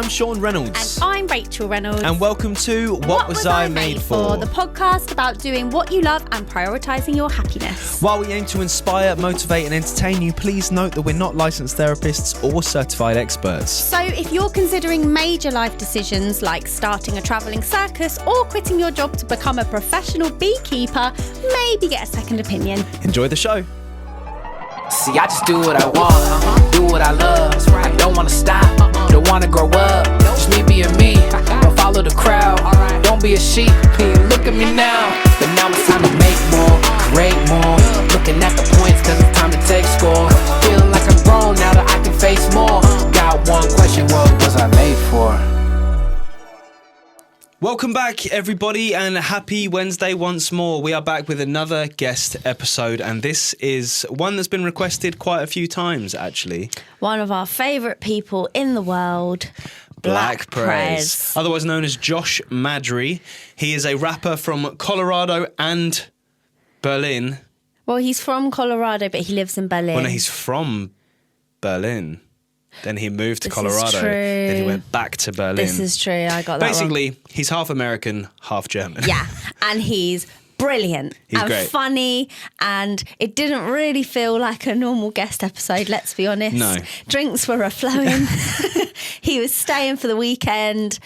I'm Shaun Reynolds. And I'm Rachel Reynolds. And welcome to What Was I Made For? The podcast about doing what you love and prioritising your happiness. While we aim to inspire, motivate and entertain you, please note that we're not licensed therapists or certified experts. So if you're considering major life decisions like starting a travelling circus or quitting your job to become a professional beekeeper, maybe get a second opinion. Enjoy the show. See, I just do what I want, do what I love. I don't wanna stop, don't wanna grow up. Just me being me, don't follow the crowd. Don't be a sheep, look at me now. But now it's time to make more, create more. Looking at the points cause it's time to take score. Feeling like I'm grown now that I can face more. Got one question, what was I made for? Welcome back, everybody, and happy Wednesday once more. We are back with another guest episode, and this is one that's been requested quite a few times, actually. One of our favourite people in the world, Black Prez, otherwise known as Josh Madry. He is a rapper from Colorado and Berlin. Well, he's from Colorado, but he lives in Berlin. Well, no, he's from Berlin. Then he moved to Colorado. Is true. Then he went back to Berlin. This is true. I got that Basically, wrong. he's half American, half German. Yeah, and he's brilliant and great. funny, and it didn't really feel like a normal guest episode, let's be honest. No. Drinks were flowing. He was staying for the weekend.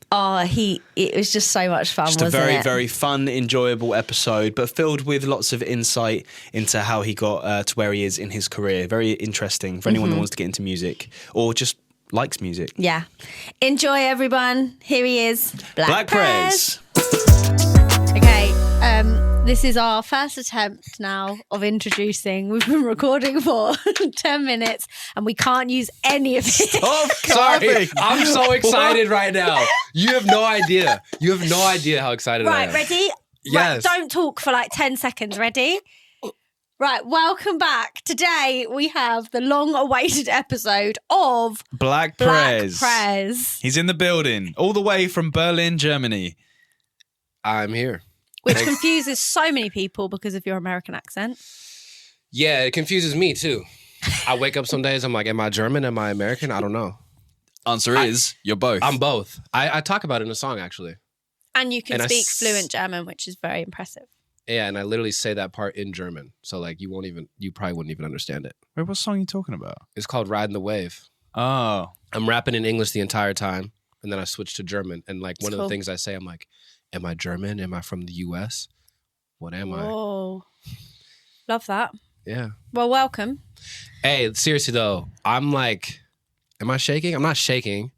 It was just so much fun, Just wasn't a very, it? very fun, enjoyable episode, but filled with lots of insight into how he got to where he is in his career. Very interesting for anyone that wants to get into music or just likes music. Yeah. Enjoy, everyone. Here he is, Black Prez. Okay, this is our first attempt now of introducing. We've been recording for 10 minutes and we can't use any of it. Oh, Sorry, I'm so excited right now. You have no idea. You have no idea how excited I Right, am. ready? Yes. Right, don't talk for like 10 seconds. Ready? Right, welcome back. Today we have the long-awaited episode of Black Black Prez. Prez. He's in the building, all the way from Berlin, Germany. I'm here. Which confuses so many people because of your American accent. Yeah, it confuses me too. I wake up some days, I'm like, am I German? Am I American? I don't know. Answer is, you're both. I'm both. I talk about it in a song, actually. And you can And I speak s- fluent German, which is very impressive. Yeah, and I literally say that part in German. So like you probably wouldn't even understand it. Wait, what song are you talking about? It's called Riding the Wave. Oh. I'm rapping in English the entire time. And then I switch to German. And like one of cool. the things I say, I'm like, am I German? Am I from the US? What am I? Oh, love that. Yeah. Well, welcome. Hey, seriously though, I'm like, am I shaking? I'm not shaking,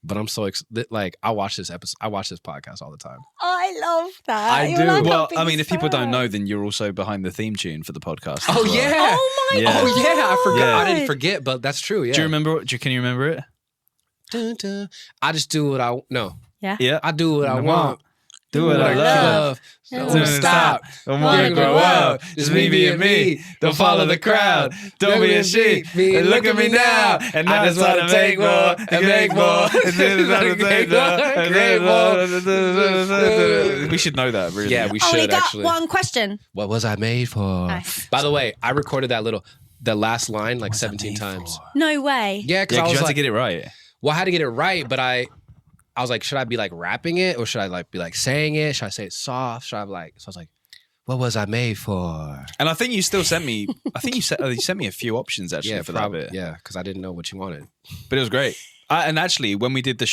but I'm so like I watch this podcast all the time. I love that. I You're do. like our Well, I biggest mean, if people don't fan. know, then you're also behind the theme tune for the podcast. Oh as well. yeah. Oh my Yeah. god. Oh yeah, I forgot. Yeah. I didn't forget, but that's true. Yeah. Do you remember? Can you remember it? Dun, dun. I just do what Yeah. I do what I want. Do what I love. Don't stop. Don't wanna grow up. Just me being me. Don't follow the crowd. Don't be a sheep. And look at me now. And now it's time to make more and make more. And then it's time to take more and make more. We should know that, really. Yeah, we Oh, we should got actually. one question. What was I made for? Nice. By the way, I recorded the last line like 17 made times. for? No way. Yeah, because Yeah, I because was you had to like, get it right. well, I had to get it right, but I was like, should I be like rapping it or should I like be like saying it? Should I say it soft? Should I like? So I was like, what was I made for? And I think you still sent me. I think you sent me a few options actually for probably, that bit. yeah, because I didn't know what you wanted. But it was great. And actually, when we did the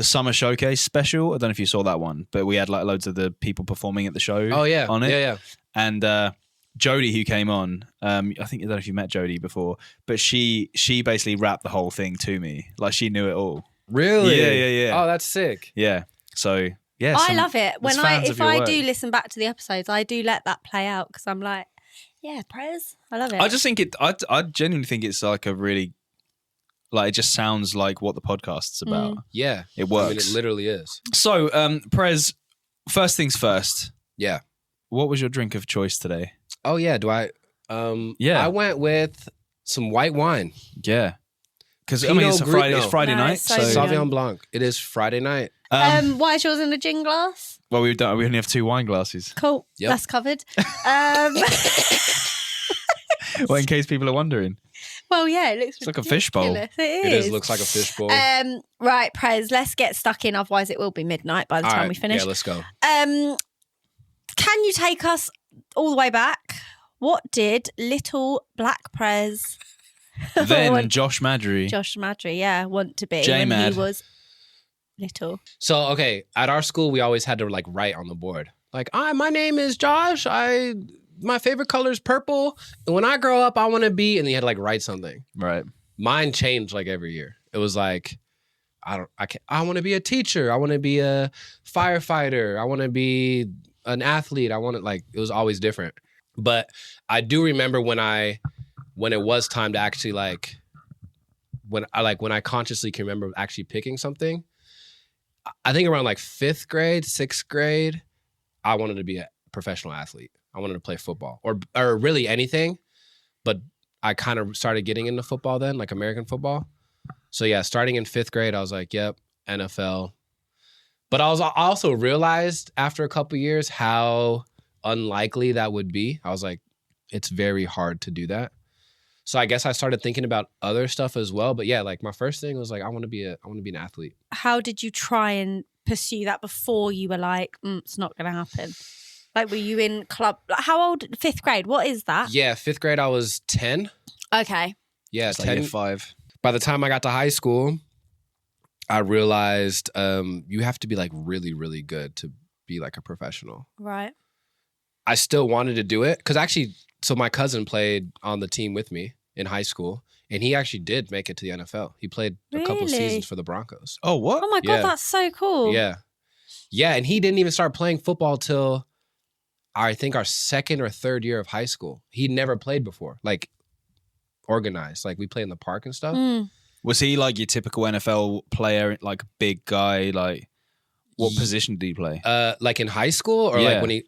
summer showcase special, I don't know if you saw that one, but we had like loads of the people performing at the show. Oh yeah, on it. yeah. And Jodie, who came on, I think I don't know if you met Jodie before, but she basically rapped the whole thing to me, like she knew it all. Really? Yeah. Oh, that's sick. Yeah. So yeah, I love it. there's When fans of if your I work. do listen back to the episodes, I do let that play out because I'm like, yeah, Prez. I love it. I just think I genuinely think it's like a really, like it just sounds like what the podcast's about. Yeah, It I mean, works. it literally is. So, Prez, first things first. Yeah. What was your drink of choice today? Oh yeah. Do I? Yeah. I went with some white wine. Yeah. Because I Pinot mean, it's Gris- It's Friday No, night. it's so So, good. Sauvignon Blanc. It is Friday night. why is yours in a gin glass? well, we only have 2 wine glasses. Cool. Yep. That's covered. Well, in case people are wondering. Well, yeah, it looks It's like a fishbowl. ridiculous. It is. Looks like a fishbowl. Right, Prez, let's get stuck in. Otherwise, it will be midnight by the All time right, we finish. Yeah, let's go. Can you take us all the way back? What did little Black Prez, Then Josh Madry. Josh Madry, want to be J-Mad. when he was little? So, okay, at our school, we always had to like write on the board. Like, my name is Josh. My favorite color is purple. And when I grow up, I want to be, and then you had to like write something. Right. Mine changed like every year. It was like, I want to be a teacher. I want to be a firefighter. I want to be an athlete. It was always different. But I do remember when it was time to actually like, when I consciously can remember actually picking something, I think around like 5th grade, 6th grade, I wanted to be a professional athlete. I wanted to play football or really anything, but I kind of started getting into football then, like American football. So yeah, starting in 5th grade, I was like, yep, NFL. But I also realized after a couple of years how unlikely that would be. I was like, it's very hard to do that. So I guess I started thinking about other stuff as well. But yeah, like my first thing was like, I want to be an athlete. How did you try and pursue that before you were like, it's not going to happen? Like, were you in club? How old? 5th grade. What is that? Yeah, 5th grade, I was 10. Okay. Yeah, It's 10. like year 5. By the time I got to high school, I realized you have to be like really, really good to be like a professional. Right. I still wanted to do it because actually, so my cousin played on the team with me in high school, and he actually did make it to the NFL. He played a couple Really? seasons for the Broncos. Oh, what? Oh my God, Yeah. that's so cool. Yeah. Yeah, and he didn't even start playing football till I think our 2nd or 3rd year of high school. He'd never played before, like organized. Like we played in the park and stuff. Was he like your typical NFL player, like a big guy? Like, what position did he play? Like in high school or like when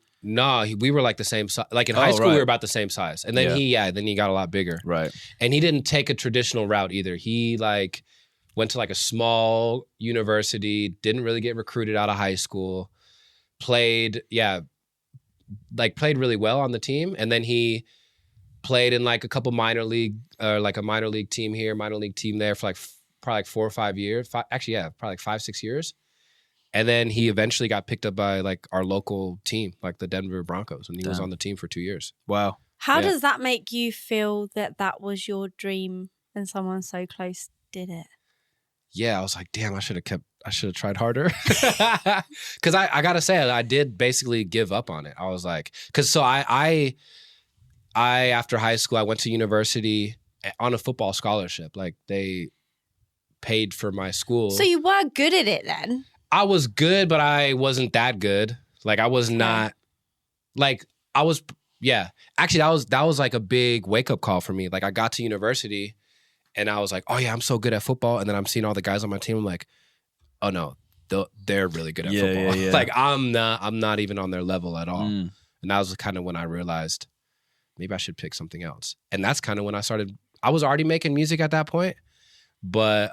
we were like the same size. Like in high school, we were about the same size. And then he got a lot bigger. Right. And he didn't take a traditional route either. He like went to like a small university, didn't really get recruited out of high school, played really well on the team. And then he played in like a couple minor league team here, minor league team there for like probably like 4 or 5 years. Probably like 5-6 years. And then he eventually got picked up by like our local team, like the Denver Broncos, and he was on the team for 2 years. Wow. How does that make you feel that was your dream and someone so close did it? Yeah, I was like, damn, I should have tried harder. Because I got to say, I did basically give up on it. I was like, because so I after high school, I went to university on a football scholarship. Like they paid for my school. So you were good at it then? I was good, but I wasn't that good. Like I was not, like I was, yeah. Actually, that was like a big wake up call for me. Like I got to university and I was like, oh yeah, I'm so good at football. And then I'm seeing all the guys on my team. I'm like, oh no, they're really good at football. Yeah. Like I'm not even on their level at all. And that was kind of when I realized maybe I should pick something else. And that's kind of when I was already making music at that point, but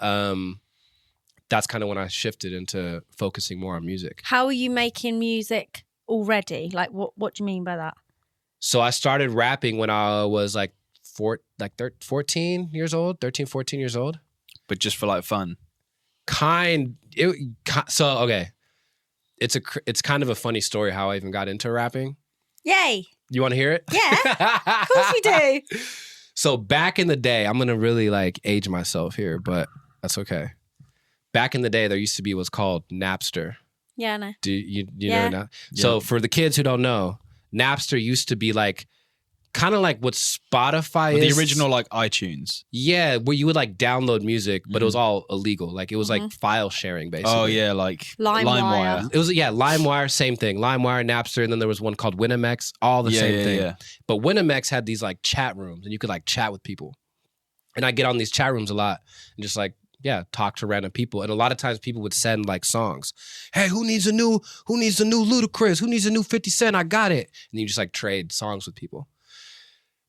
that's kind of when I shifted into focusing more on music. How are you making music already? Like what do you mean by that? So I started rapping when I was like 14 years old, 13, 14 years old. But just for like fun. So, okay. It's kind of a funny story how I even got into rapping. Yay. You want to hear it? Yeah, of course we do. So back in the day, I'm going to really like age myself here, but that's okay. Back in the day, there used to be what's called Napster. Yeah, I know. Do you know that? Yeah. So for the kids who don't know, Napster used to be like kind of like what Spotify is. The original like iTunes. Yeah, where you would like download music, but it was all illegal. Like it was like file sharing basically. Oh yeah, like LimeWire. It was LimeWire, same thing. LimeWire, Napster, and then there was one called Winamax, all the same thing. Yeah. But Winamax had these like chat rooms and you could like chat with people. And I get on these chat rooms a lot and just like talk to random people. And a lot of times people would send like songs. Hey, who needs a new Ludacris? Who needs a new 50 Cent? I got it. And you just like trade songs with people.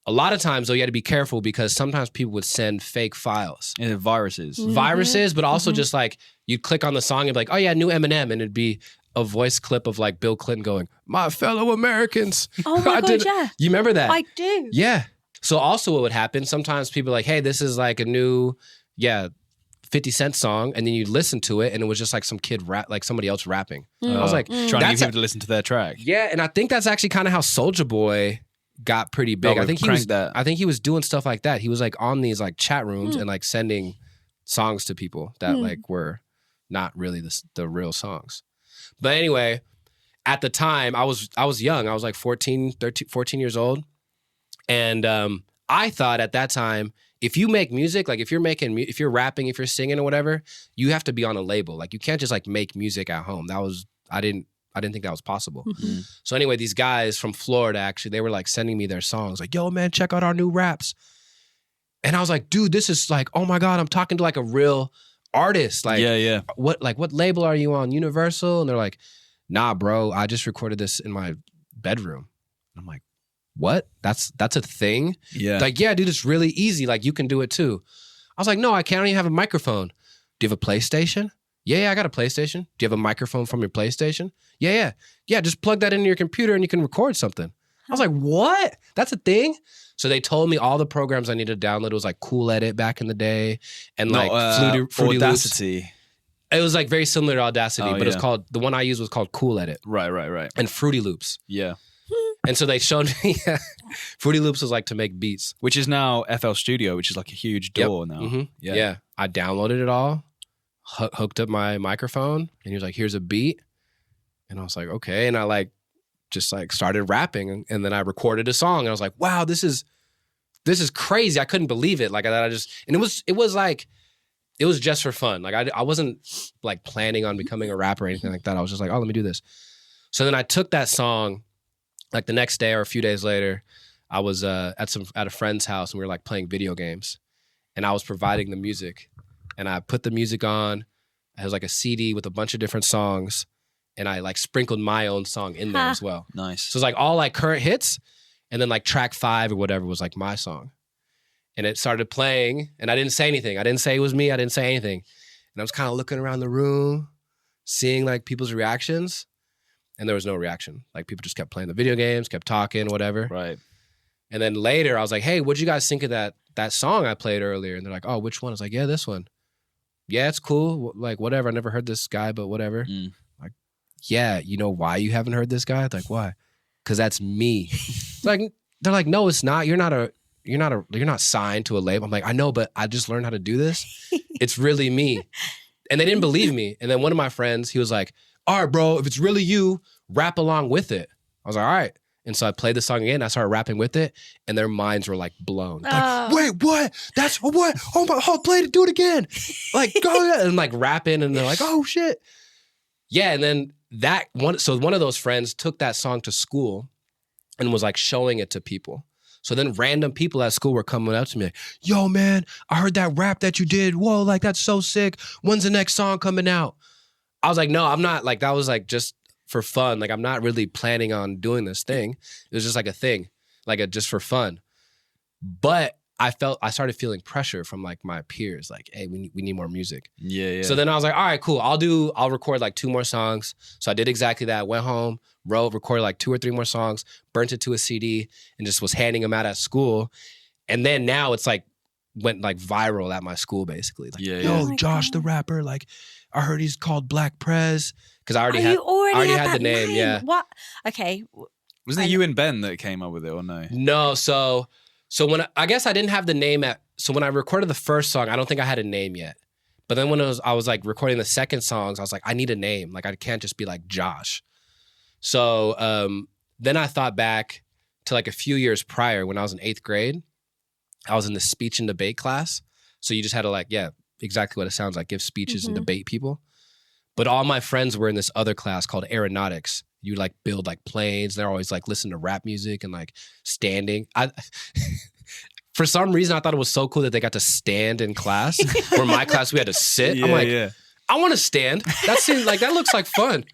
A lot of times though, you had to be careful because sometimes people would send fake files. Yeah, viruses. Viruses, but also just like you'd click on the song and be like, oh yeah, new Eminem. And it'd be a voice clip of like Bill Clinton going, my fellow Americans. Oh my God, yeah. You remember that? I do. Yeah. So also what would happen, sometimes people are like, hey, this is like a new, 50 Cent song, and then you listen to it and it was just like some kid rap, like somebody else rapping. I was like, trying to get people to listen to their track. Yeah, and I think that's actually kind of how Soulja Boy got pretty big. I think he was doing stuff like that. He was like on these like chat rooms and like sending songs to people that like were not really the real songs. But anyway, at the time I was young. I was like 14 years old. And I thought at that time, if you make music, like if you're rapping, if you're singing or whatever, you have to be on a label. Like you can't just like make music at home. I didn't think that was possible. So anyway, these guys from Florida, actually, they were like sending me their songs like, yo man, check out our new raps. And I was like, dude, this is like, oh my God, I'm talking to like a real artist. Like, what label are you on? Universal? And they're like, nah, bro, I just recorded this in my bedroom. And I'm like, what? That's a thing? Yeah. Like, yeah, dude, it's really easy. Like, you can do it too. I was like, no, I can't even have a microphone. Do you have a PlayStation? Yeah, I got a PlayStation. Do you have a microphone from your PlayStation? Yeah. Just plug that into your computer and you can record something. I was like, what? That's a thing? So they told me all the programs I needed to download. It was like Cool Edit back in the day and like Fruity Audacity. Loops. It was like very similar to Audacity, but it was called, the one I used was called Cool Edit. Right. And Fruity Loops. Yeah. And so they showed me Fruity Loops was like to make beats. Which is now FL Studio, which is like a huge door now. Mm-hmm. Yeah. I downloaded it all, hooked up my microphone, and he was like, here's a beat. And I was like, okay. And I like just like started rapping, and then I recorded a song, and I was like, wow, this is crazy. I couldn't believe it. Like it was just for fun. Like I wasn't like planning on becoming a rapper or anything like that. I was just like, oh, let me do this. So then I took that song, like the next day or a few days later, I was at a friend's house and we were like playing video games, and I was providing the music, and I put the music on. It was like a CD with a bunch of different songs, and I like sprinkled my own song in there as well. Nice. So it's like all like current hits, and then like track 5 or whatever was like my song. And it started playing, and I didn't say anything. I didn't say it was me. I didn't say anything. And I was kind of looking around the room, seeing like people's reactions, and there was no reaction. Like people just kept playing the video games, kept talking, whatever. Right. And then later I was like, hey, what'd you guys think of that song I played earlier? And they're like, oh, which one? I was like, yeah, this one. Yeah, it's cool. Like, whatever. I never heard this guy, but whatever. Like, yeah, you know why you haven't heard this guy? Like, why? Because that's me. Like, they're like, no, it's not. You're not signed to a label. I'm like, I know, but I just learned how to do this. It's really me. And they didn't believe me. And then one of my friends, he was like, all right, bro, if it's really you, rap along with it. I was like, all right. And so I played the song again. I started rapping with it, and their minds were like blown. Like, wait, what? That's what? Oh my, play it, do it again. Like, go ahead. And like rapping, and they're like, oh shit. Yeah, and then one of those friends took that song to school and was like showing it to people. So then random people at school were coming up to me like, yo, man, I heard that rap that you did. Whoa, like that's so sick. When's the next song coming out? I was like, no, I'm not. Like that was like just for fun. Like I'm not really planning on doing this thing. It was just like a thing, like just for fun. But I started feeling pressure from like my peers, like, hey, we need more music. Yeah. So then I was like, all right, cool. I'll record like 2 more songs. So I did exactly that. Went home, recorded like 2 or 3 more songs, burnt it to a CD, and just was handing them out at school. And then now it's like went like viral at my school basically. Like, yo, Josh the rapper, like I heard he's called Black Prez. Because I already had the name. Yeah. What? Okay. Wasn't it you and Ben that came up with it, or no? No. So when I guess I didn't have the name so when I recorded the first song, I don't think I had a name yet. But then when I was like recording the second songs, I was like, I need a name. Like I can't just be like Josh. So then I thought back to like a few years prior when I was in 8th grade. I was in the speech and debate class. So you just had to like, yeah, exactly what it sounds like, give speeches and debate people. But all my friends were in this other class called aeronautics. You like build like planes. They're always like listening to rap music and like standing. For some reason, I thought it was so cool that they got to stand in class. Where my class, we had to sit. I'm like, I want to stand. That looks like fun.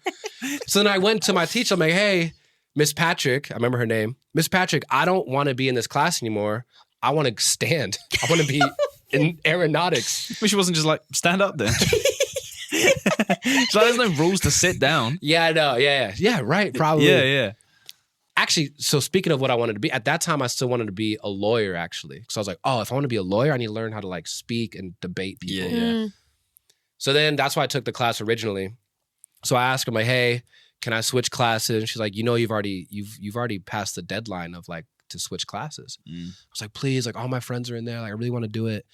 So then I went to my teacher. I'm like, hey, Miss Patrick. I remember her name. Miss Patrick, I don't want to be in this class anymore. I want to stand. I want to be in aeronautics. Wish it wasn't just like, stand up then. It's like there's no rules to sit down. Yeah, I know. Yeah, right. Probably. Yeah. actually, so speaking of what I wanted to be, at that time, I still wanted to be a lawyer, actually. So I was like, oh, if I want to be a lawyer, I need to learn how to like speak and debate people. Yeah. So then that's why I took the class originally. So I asked her, like, hey, can I switch classes? And she's like, you've already passed the deadline of like to switch classes. I was like, please, like all my friends are in there. Like I really want to do it.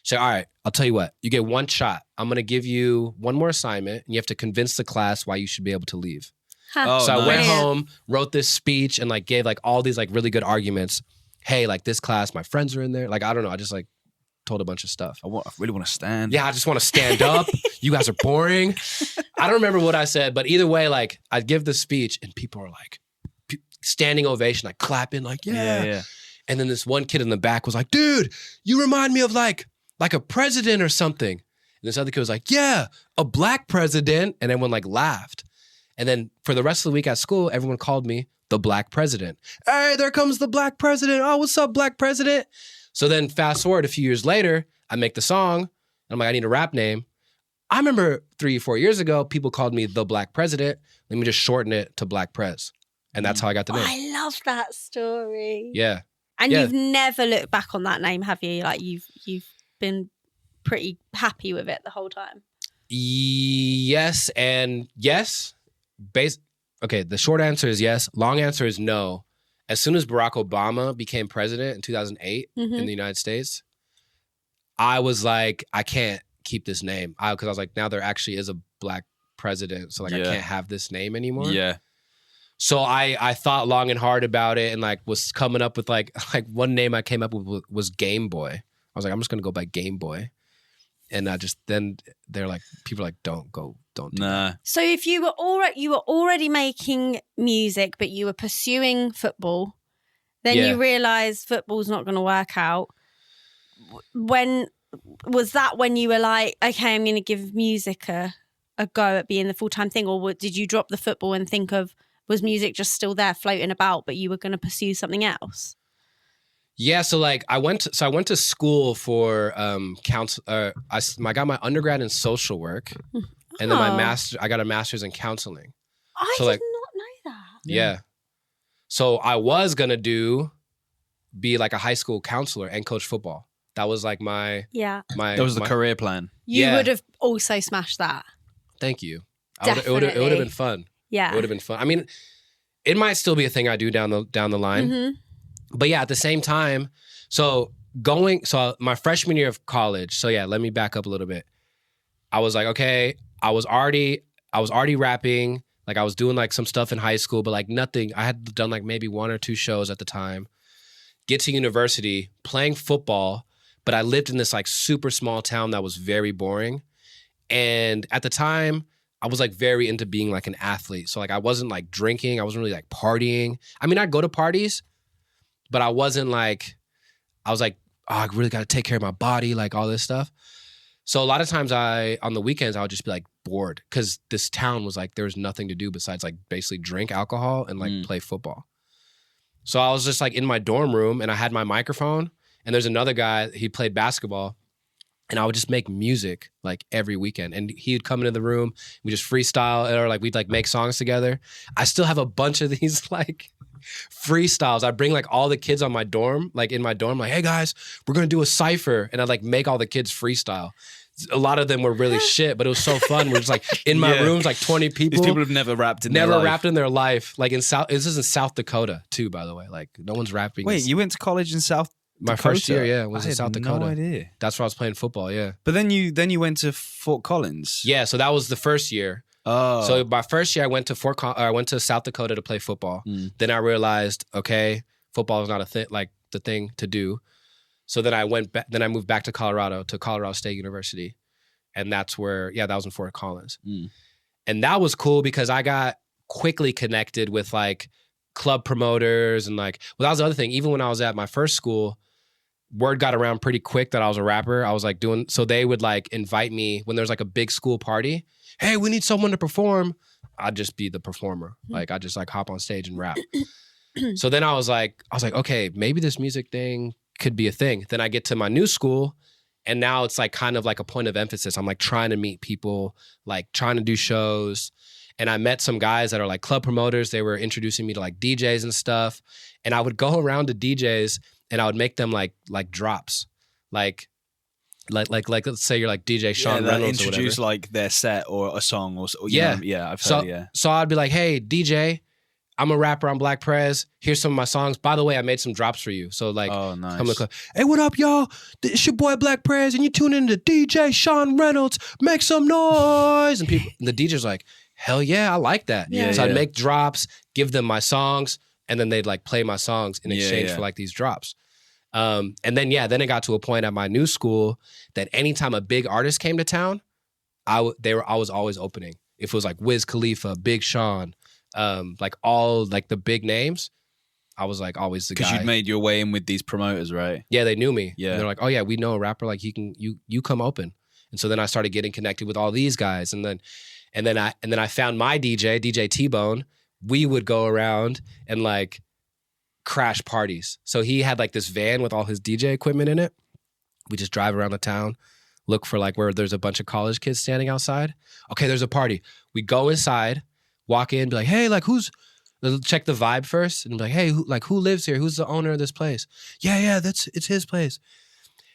She's like, all right, I'll tell you what, you get one shot. I'm going to give you one more assignment and you have to convince the class why you should be able to leave. Huh. So I went nice. home, wrote this speech and like gave like all these like really good arguments. Hey, like this class, my friends are in there. Like, I don't know. I just like told a bunch of stuff. I really want to stand. Yeah, I just want to stand up. You guys are boring. I don't remember what I said, but either way, like I'd give the speech and people are like standing ovation, like clapping, like, yeah. And then this one kid in the back was like, dude, you remind me of like a president or something. And this other kid was like, yeah, a black president. And everyone like laughed. And then for the rest of the week at school, everyone called me the Black President. Hey, there comes the Black President. Oh, what's up, Black President? So then fast forward a few years later, I make the song. And I'm like, I need a rap name. I remember 3 or 4 years ago, people called me the Black President. Let me just shorten it to Black Prez. And that's how I got the name. I love that story. Yeah. And Yeah. you've never looked back on that name, have you? Like you've been pretty happy with it the whole time. Yes and yes. Okay, the short answer is yes. Long answer is no. As soon as Barack Obama became president in 2008 in the United States, I was like, I can't keep this name. Because I was like, now there actually is a black president. So like I can't have this name anymore. Yeah. So I thought long and hard about it and like was coming up with like one name I came up with was Game Boy. I was like, I'm just gonna go by Game Boy. And then they're like, people are like, don't do that. So if you were already making music, but you were pursuing football, then you realised football's not going to work out. When was that? When you were like, okay, I'm going to give music a go at being the full-time thing, or did you drop the football and think of, was music just still there floating about, but you were going to pursue something else? Yeah, so like I went to school for counsel. I got my undergrad in social work, and then I got a master's in counseling. I So, did like- not know that. Yeah. So I was gonna be like a high school counselor and coach football. That was like my Yeah, That was the career plan. you Yeah. would have also smashed that. Thank you. It would have been fun. Yeah, It would have been fun. I mean, it might still be a thing I do down the line. But yeah, at the same time, so my freshman year of college. So yeah, let me back up a little bit. I was like, okay, I was already rapping. Like I was doing like some stuff in high school, but like nothing. I had done like maybe 1 or 2 shows at the time. Get to university, playing football, but I lived in this like super small town that was very boring. And at the time, I was like very into being like an athlete. So like I wasn't like drinking. I wasn't really like partying. I mean, I'd go to parties, but I wasn't like, I was like, oh, I really got to take care of my body, like all this stuff. So a lot of times on the weekends, I would just be like bored because this town was like, there was nothing to do besides like basically drink alcohol and like play football. So I was just like in my dorm room and I had my microphone and there's another guy, he played basketball and I would just make music like every weekend. And he would come into the room, we just freestyle or like we'd like make songs together. I still have a bunch of these like freestyles. I bring like all the kids on my dorm, like in my dorm, like, hey guys, we're gonna do a cypher, and I'd like make all the kids freestyle. A lot of them were really shit, but it was so fun. We're just like in my rooms, like 20 people. These people have never rapped in their Never life. rapped in their life. Like this is in South Dakota too, by the way. Like no one's rapping. Wait, you went to college in South my Dakota? first year, yeah, was I in had South Dakota. No idea. That's where I was playing football, yeah. But then you went to Fort Collins. Yeah, so that was the first year. Oh. So my first year, I went to South Dakota to play football. Then I realized, okay, football is not the thing to do. So then I moved back to Colorado State University, and that's where that was in Fort Collins, and that was cool because I got quickly connected with like club promoters and like that was the other thing. Even when I was at my first school, word got around pretty quick that I was a rapper. I was like so they would like invite me when there's like a big school party. Hey, we need someone to perform. I'd just be the performer. Like I just like hop on stage and rap. So then I was like, okay, maybe this music thing could be a thing. Then I get to my new school and now it's like kind of like a point of emphasis. I'm like trying to meet people, like trying to do shows. And I met some guys that are like club promoters. They were introducing me to like DJs and stuff. And I would go around to DJs and I would make them like drops. Like let's say you're like DJ Shaun Reynolds introduce or whatever. like their set or a song or yeah. I've heard So I'd be like, hey, DJ, I'm a rapper on Black Prez. Here's some of my songs. By the way, I made some drops for you. So like, oh, nice. come to the club. Hey, what up, y'all? It's your boy Black Prez, and you tune in to DJ Shaun Reynolds. Make some noise. And the DJ's like, hell yeah, I like that. Yeah. So I'd make drops, give them my songs, and then they'd like play my songs in exchange for like these drops. And then it got to a point at my new school that anytime a big artist came to town, I was always opening. If it was like Wiz Khalifa, Big Sean, like all like the big names, I was like always the guy. Because you'd made your way in with these promoters, right? Yeah, they knew me. Yeah, and they're like, oh yeah, we know a rapper. Like you come open. And so then I started getting connected with all these guys, and then I found my DJ T-Bone. We would go around and like crash parties. So he had like this van with all his DJ equipment in it. We just drive around the town, look for like where there's a bunch of college kids standing outside. Okay, there's a party. We go inside, walk in, be like, hey, like check the vibe first, and be like, hey, who lives here? Who's the owner of this place? Yeah, it's his place.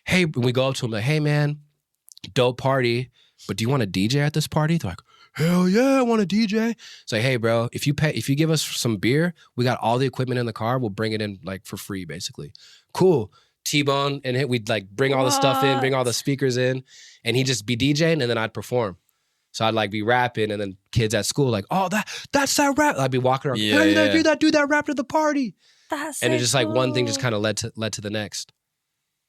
Hey, we go up to him like, hey man, dope party, but do you want a DJ at this party? They're like, hell yeah, I want a DJ. It's like, hey bro, if you give us some beer, we got all the equipment in the car, we'll bring it in like for free, basically. Cool. T-Bone and we'd like bring all the stuff in, bring all the speakers in, and he'd just be DJing, and then I'd perform. So I'd like be rapping, and then kids at school like, oh, that's that rap. I'd be walking around, do that rap at the party. That's and so it just like one thing just kind of led to the next.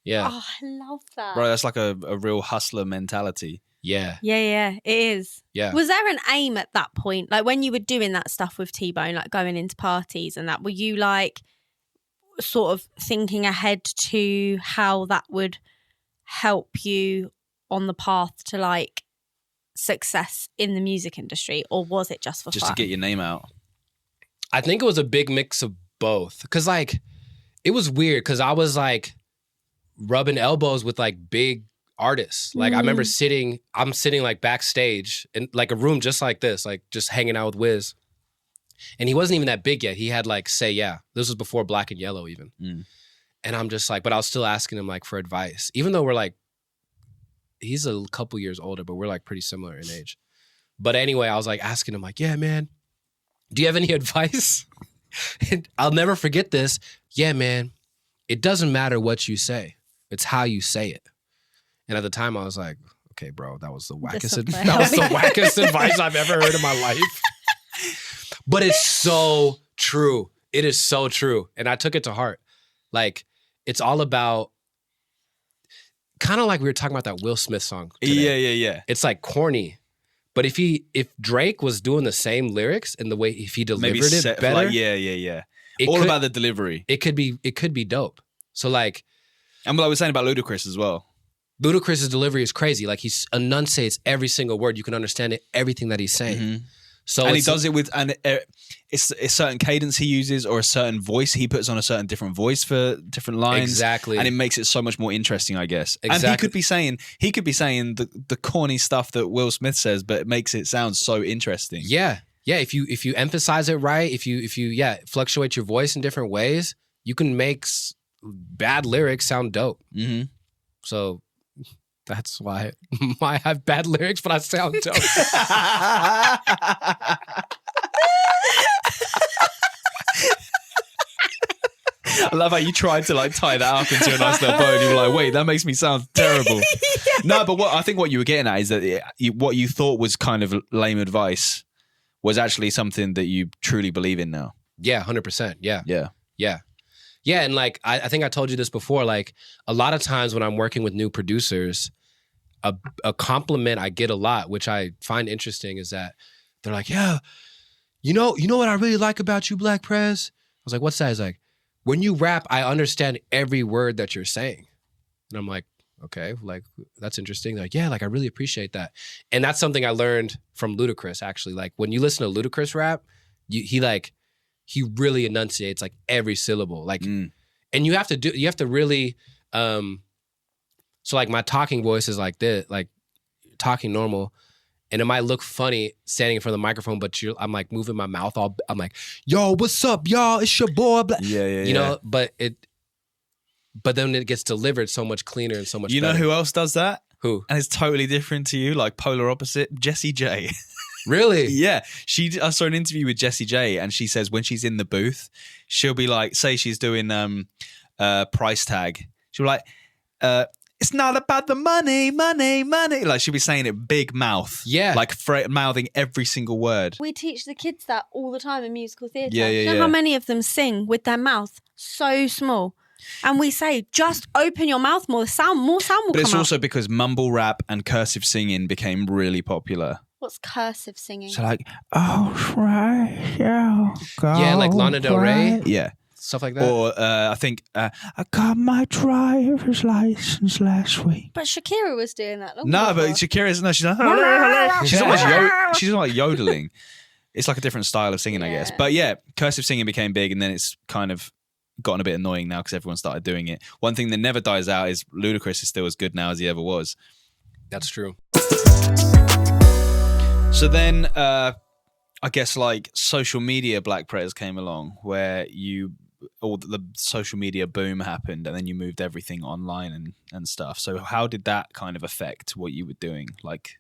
Yeah. Oh, I love that. Bro, that's like a real hustler mentality. Yeah. Yeah, it is. Yeah. Was there an aim at that point? Like when you were doing that stuff with T-Bone, like going into parties and that, were you like sort of thinking ahead to how that would help you on the path to like success in the music industry, or was it just for just fun? To get your name out? I think it was a big mix of both. Because like it was weird because I was like rubbing elbows with like big artists. Like I remember I'm sitting like backstage in like a room just like this, like just hanging out with Wiz. And he wasn't even that big yet. He had like Say Yeah. This was before Black and Yellow even. And I'm just like, but I was still asking him like for advice. Even though we're like, he's a couple years older, but we're like pretty similar in age. But anyway, I was like asking him like, yeah, man, do you have any advice? And I'll never forget this. Yeah, man, it doesn't matter what you say. It's how you say it. And at the time I was like, okay, bro, that was the wackest advice I've ever heard in my life. But it's so true. It is so true. And I took it to heart. Like, it's all about kind of like we were talking about that Will Smith song today. Yeah. It's like corny. But if Drake was doing the same lyrics and the way if he delivered it better. Like, yeah. About the delivery. It could be dope. So like, and what I was saying about Ludacris as well. Ludacris's delivery is crazy. Like he enunciates every single word. You can understand everything that he's saying. Mm-hmm. So and he does it with it's a certain cadence he uses or a certain voice. He puts on a certain different voice for different lines. Exactly. And it makes it so much more interesting, I guess. Exactly. And he could be saying the corny stuff that Will Smith says, but it makes it sound so interesting. Yeah. Yeah. If you emphasize it right, if you fluctuate your voice in different ways, you can make bad lyrics sound dope. Mm-hmm. So that's why I have bad lyrics, but I sound dope. I love how you tried to like tie that up into a nice little bow. And you were like, wait, that makes me sound terrible. Yeah. No, but what you were getting at is that what you thought was kind of lame advice was actually something that you truly believe in now. Yeah, 100%. Yeah. Yeah. Yeah. Yeah, and like I think I told you this before. Like a lot of times when I'm working with new producers, a compliment I get a lot, which I find interesting, is that they're like, "Yeah, you know what I really like about you, Black Prez." I was like, "What's that?" He's like, "When you rap, I understand every word that you're saying," and I'm like, "Okay, like that's interesting." They're like, "Yeah, like I really appreciate that," and that's something I learned from Ludacris actually. Like when you listen to Ludacris rap, he really enunciates like every syllable. Like, and you have to really, so like my talking voice is like this, like talking normal. And it might look funny standing in front of the microphone, but I'm like moving my mouth all. I'm like, yo, what's up, y'all? It's your boy. You know, but then it gets delivered so much cleaner and so much better. You know who else does that? Who? And it's totally different to you, like polar opposite. Jessie J. Really? Yeah. I saw an interview with Jessie J, and she says when she's in the booth, she'll be like, say she's doing price tag. She'll be like, it's not about the money. Like she'll be saying it big mouth. Yeah. Like mouthing every single word. We teach the kids that all the time in musical theatre. Yeah, You know how many of them sing with their mouth so small? And we say, just open your mouth more. More sound will But come it's out. also because mumble rap and cursive singing became really popular. What's cursive singing? So like, oh, right, yeah, Yeah, like Lana Del Rey. Yeah. Stuff like that. Or I think, I got my driver's license last week. But Shakira was doing that. No, but Shakira's, no, she's like, she's almost like yodeling. It's like a different style of singing, I guess. But yeah, cursive singing became big, and then it's kind of gotten a bit annoying now because everyone started doing it. One thing that never dies out is Ludacris is still as good now as he ever was. That's true. So then, I guess like social media Black Prez came along, where all the social media boom happened, and then you moved everything online and stuff. So how did that kind of affect what you were doing, like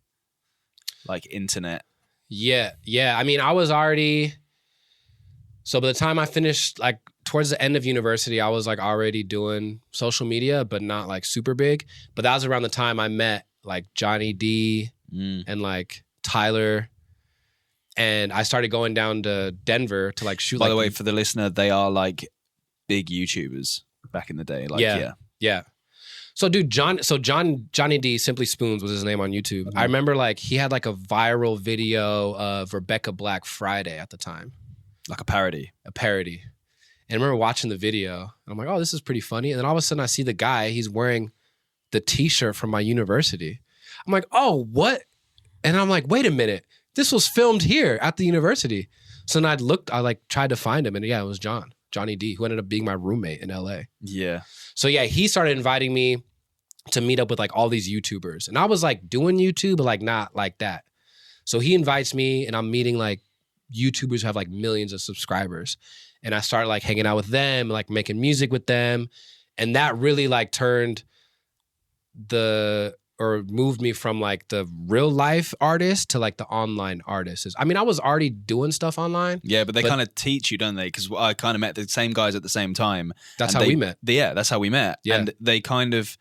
internet? Yeah. I mean, I was already. So by the time I finished, like towards the end of university, I was like already doing social media, but not like super big. But that was around the time I met like Johnny D and like Tyler, and I started going down to Denver to like shoot. By the way, for the listener, they are like big YouTubers back in the day. Like, yeah. So dude, Johnny D, Simply Spoons was his name on YouTube. I remember like he had like a viral video of Rebecca Black Friday at the time. Like a parody. And I remember watching the video, and I'm like, oh, this is pretty funny. And then all of a sudden I see the guy, he's wearing the t-shirt from my university. I'm like, oh, what? And I'm like, wait a minute. This was filmed here at the university. So then I like tried to find him, and yeah, it was Johnny D, who ended up being my roommate in LA. Yeah. So yeah, he started inviting me to meet up with like all these YouTubers. And I was like doing YouTube, but like not like that. So he invites me, and I'm meeting like YouTubers who have like millions of subscribers. And I started like hanging out with them, like making music with them. And that really like moved me from like the real life artist to like the online artist. I mean, I was already doing stuff online. Yeah, but they kind of teach you, don't they? Because I kind of met the same guys at the same time. That's how we met. Yeah, that's how we met. Yeah. And they kind of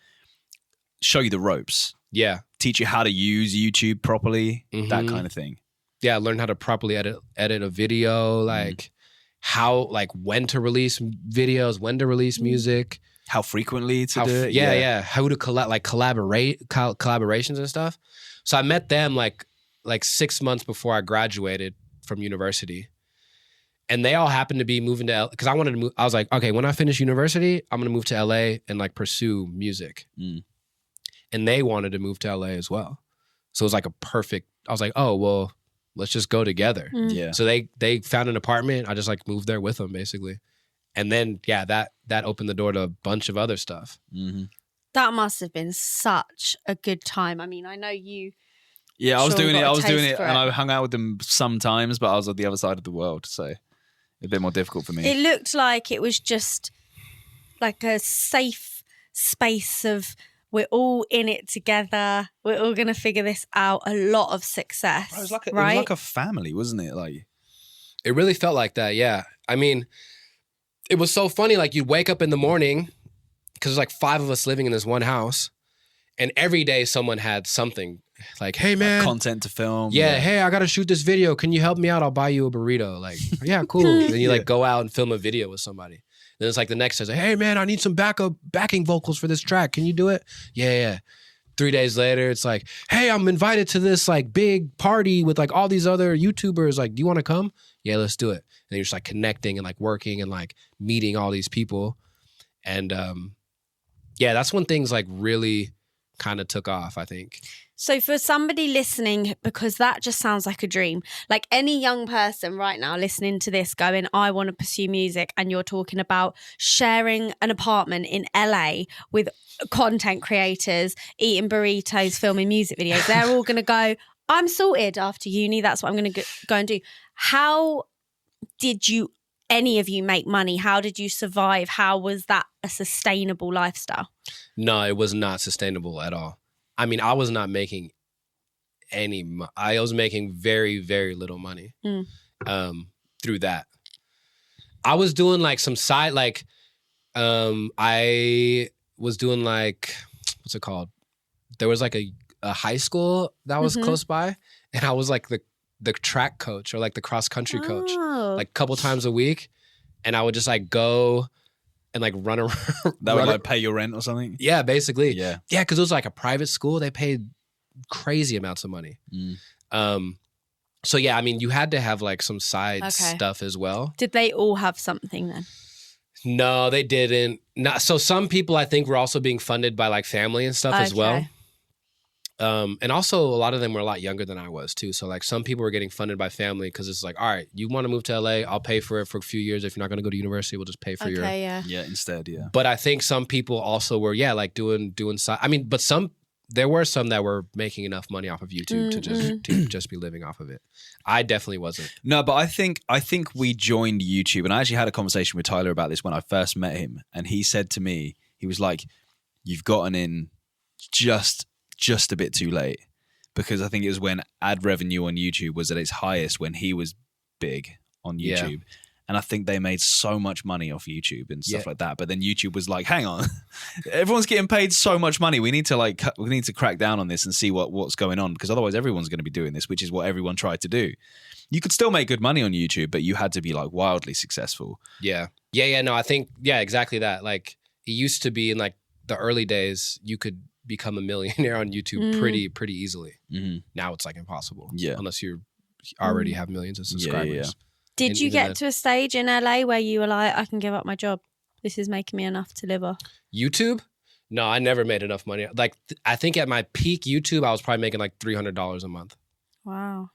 show you the ropes. Yeah. Teach you how to use YouTube properly, that kind of thing. Yeah, learn how to properly edit a video, like how, like when to release videos, when to release music. How frequently to do it. Yeah. How to collaborations and stuff. So I met them like 6 months before I graduated from university. And they all happened to be moving to LA because I wanted to move. I was like, okay, when I finish university, I'm going to move to LA and like pursue music. And they wanted to move to LA as well. So it was like I was like, oh, well, let's just go together. Yeah. So they found an apartment. I just like moved there with them basically. And then, yeah, that opened the door to a bunch of other stuff. That must have been such a good time. I mean, I know you. Yeah, I was doing it. And I hung out with them sometimes, but I was on the other side of the world, so it's a bit more difficult for me. It looked like it was just like a safe space of we're all in it together. We're all going to figure this out. A lot of success. It was like a family, wasn't it? Like, it really felt like that. Yeah. I mean, it was so funny. Like you'd wake up in the morning because there's like 5 of us living in this one house, and every day someone had something like, hey man, like content to film. Yeah. Hey, I got to shoot this video. Can you help me out? I'll buy you a burrito. Like, yeah, cool. Then you like go out and film a video with somebody. Then it's like the next day, like, hey man, I need some backing vocals for this track. Can you do it? Yeah. 3 days later, it's like, hey, I'm invited to this like big party with like all these other YouTubers. Like, do you want to come? Yeah, let's do it. And you're just like connecting and like working and like meeting all these people. And yeah, that's when things like really kind of took off, I think. So for somebody listening, because that just sounds like a dream, like any young person right now listening to this going, I want to pursue music, and you're talking about sharing an apartment in LA with content creators, eating burritos, filming music videos, they're all going to go, I'm sorted after uni. That's what I'm going to go and do. How did any of you make money? How did you survive? How was that a sustainable lifestyle? No, it was not sustainable at all. I mean, I was not making I was making very, very little money through that. I was doing like some side, like, I was doing like, what's it called? There was like a high school that was close by, and I was like the track coach or like the cross country coach, like a couple times a week, and I would just like go and like run around. That would like pay your rent or something? Yeah, basically. Yeah. Yeah, because it was like a private school. They paid crazy amounts of money. So yeah, I mean, you had to have like some side stuff as well. Did they all have something then? No, they didn't. So some people I think were also being funded by like family and stuff as well. And also a lot of them were a lot younger than I was too. So like some people were getting funded by family because it's like, all right, you want to move to LA, I'll pay for it for a few years. If you're not going to go to university, we'll just pay for your. Yeah, instead, yeah. But I think some people also were, like doing. I mean, but there were some that were making enough money off of YouTube to just be living off of it. I definitely wasn't. No, but I think we joined YouTube, and I actually had a conversation with Tyler about this when I first met him, and he said to me, he was like, "You've gotten in just a bit too late," because I think it was when ad revenue on YouTube was at its highest when he was big on YouTube. Yeah. And I think they made so much money off YouTube and stuff like that. But then YouTube was like, hang on, everyone's getting paid so much money. We need to crack down on this and see what's going on, because otherwise everyone's going to be doing this, which is what everyone tried to do. You could still make good money on YouTube, but you had to be like wildly successful. Yeah. No, I think, exactly that. Like it used to be in like the early days, you could become a millionaire on YouTube pretty easily. Now it's like impossible. Yeah. Unless you already have millions of subscribers. Yeah. Did you get to a stage in LA where you were like, I can give up my job? This is making me enough to live off. YouTube? No, I never made enough money. Like, I think at my peak YouTube, I was probably making like $300 a month. Wow.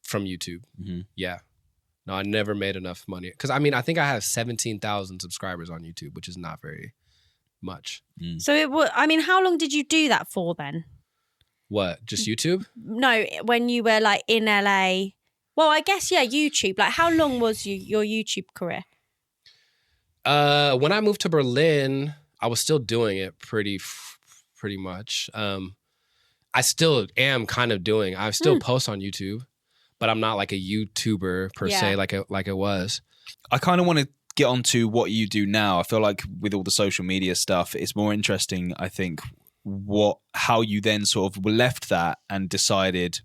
From YouTube. Yeah. No, I never made enough money. Because, I mean, I think I have 17,000 subscribers on YouTube, which is not very much. So, how long did you do that for then? What? Just YouTube? No, when you were like in LA... Well, I guess, YouTube. Like, how long was your YouTube career? When I moved to Berlin, I was still doing it pretty much. I still am kind of doing. I still post on YouTube, but I'm not like a YouTuber per se, like it was. I kind of want to get onto what you do now. I feel like with all the social media stuff, it's more interesting, I think, how you then sort of left that and decided,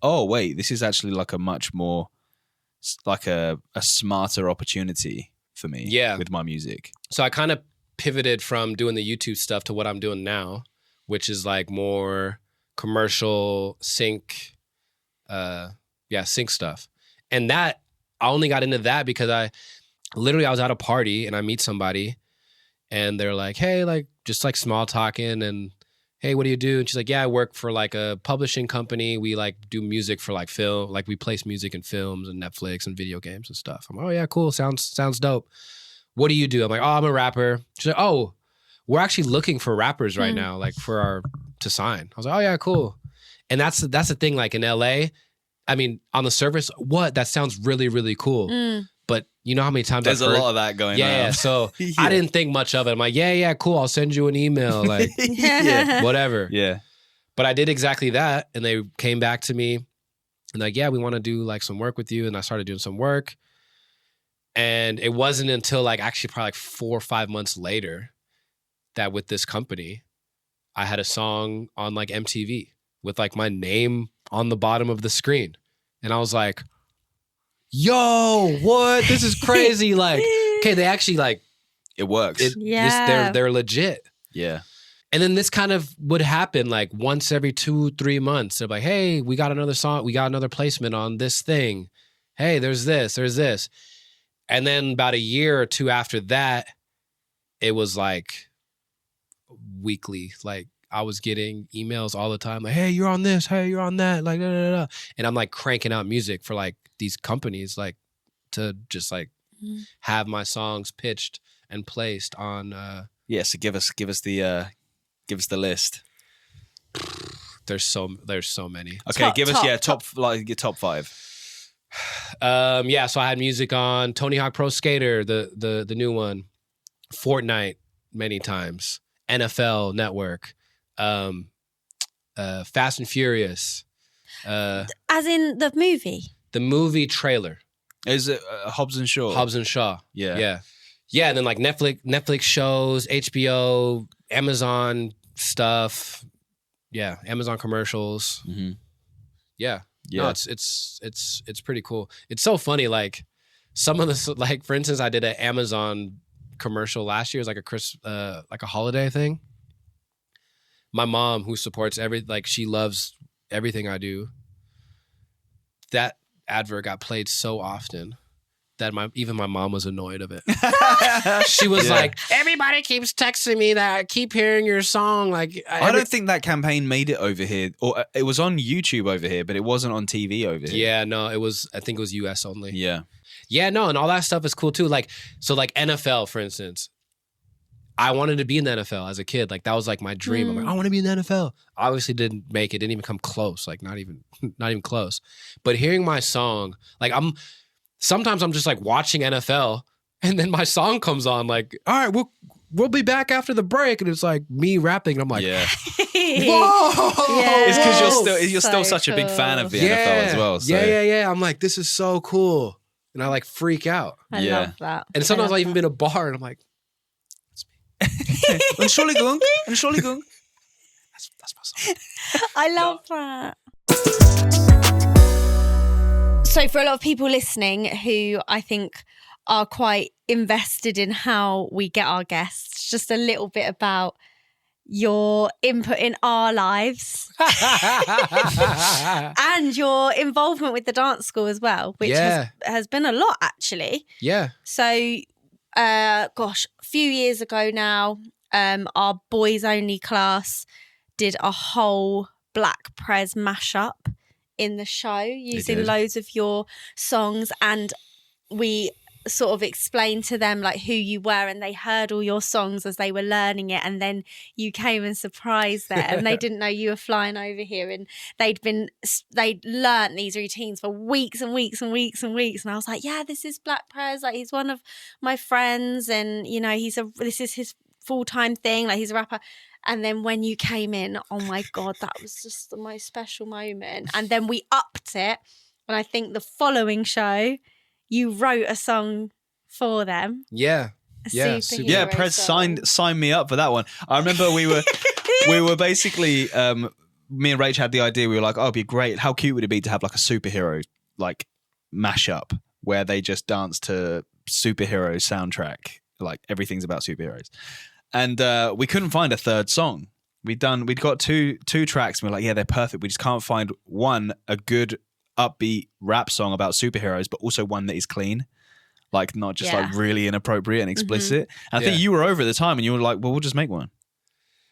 oh, wait, this is actually like a much more, like a smarter opportunity for me with my music. So I kind of pivoted from doing the YouTube stuff to what I'm doing now, which is like more commercial sync stuff. And that, I only got into that because I was at a party and I meet somebody and they're like, hey, like just like small talking and, hey, what do you do? And she's like, yeah, I work for like a publishing company. We like do music for like film, like we place music in films and Netflix and video games and stuff. I'm like, oh yeah, cool. Sounds dope. What do you do? I'm like, oh, I'm a rapper. She's like, oh, we're actually looking for rappers right now, like to sign. I was like, oh yeah, cool. And that's the thing, like in LA, I mean, on the surface, that sounds really, really cool. But you know how many times there's a lot of that going on. Yeah, so I didn't think much of it. I'm like, yeah, cool. I'll send you an email, like whatever. Yeah. But I did exactly that, and they came back to me and like, yeah, we want to do like some work with you. And I started doing some work, and it wasn't until like actually probably like 4 or 5 months later that with this company, I had a song on like MTV with like my name on the bottom of the screen, and I was like, yo, what? This is crazy. Like, okay, they actually like it works. They're legit. Yeah. And then this kind of would happen like once every 2-3 months. They're like, hey, we got another song, we got another placement on this thing. Hey, there's this. And then about a year or two after that, it was like weekly. Like I was getting emails all the time, like, hey, you're on this, hey, you're on that, like, da, da, da. And I'm like cranking out music for like these companies, like to just like have my songs pitched and placed on. So give us the list. there's so many. Okay, give us your top 5. Yeah, so I had music on Tony Hawk Pro Skater, the new one, Fortnite many times, NFL Network, Fast and Furious, as in the movie trailer. Is it Hobbs and Shaw? Hobbs and Shaw. Yeah. And then like Netflix shows, HBO, Amazon stuff. Yeah, Amazon commercials. Mm-hmm. Yeah. No, it's pretty cool. It's so funny. Like some of the, like for instance, I did an Amazon commercial last year. It was like a holiday thing. My mom, who supports she loves everything I do. That advert got played so often that even my mom was annoyed of it. She was like, everybody keeps texting me that I keep hearing your song. Like, I don't think that campaign made it over here, or it was on YouTube over here, but it wasn't on TV over here. Yeah, no, I think it was US only. Yeah. Yeah, no, and all that stuff is cool too. Like, so like NFL, for instance, I wanted to be in the NFL as a kid. Like that was like my dream. I'm like, I want to be in the NFL. Obviously didn't make it, didn't even come close. Like not even close. But hearing my song, like sometimes I'm just like watching NFL and then my song comes on like, all right, we'll be back after the break. And it's like me rapping. And I'm like, yeah. Whoa. Yeah. It's because you're still such a big fan of the NFL as well. So. Yeah. I'm like, this is so cool. And I like freak out. I love that. And sometimes I even been in a bar and I'm like, Entschuldigung. That's my song. I love that. So for a lot of people listening who I think are quite invested in how we get our guests, just a little bit about your input in our lives and your involvement with the dance school as well, which has been a lot actually. Yeah. So a few years ago now, our boys only class did a whole Black Prez mashup in the show using loads of your songs, and we sort of explained to them like who you were, and they heard all your songs as they were learning it, and then you came and surprised them and they didn't know you were flying over here, and they'd learnt these routines for weeks and weeks and weeks and weeks, and I was like, yeah, this is Black Prez, like he's one of my friends, and you know this is his full-time thing, like he's a rapper. And then when you came in, oh my God, that was just the most special moment. And then we upped it, and I think the following show you wrote a song for them. Yeah. Yeah, Prez signed me up for that one. I remember we were basically me and Rach had the idea. We were like, oh, it'd be great. How cute would it be to have like a superhero like mashup where they just dance to superhero soundtrack, like everything's about superheroes. And we couldn't find a third song. We'd got two tracks, and we were like, yeah, they're perfect. We just can't find a good upbeat rap song about superheroes, but also one that is clean, like not just like really inappropriate and explicit. Mm-hmm. And I think you were over at the time, and you were like, well, we'll just make one.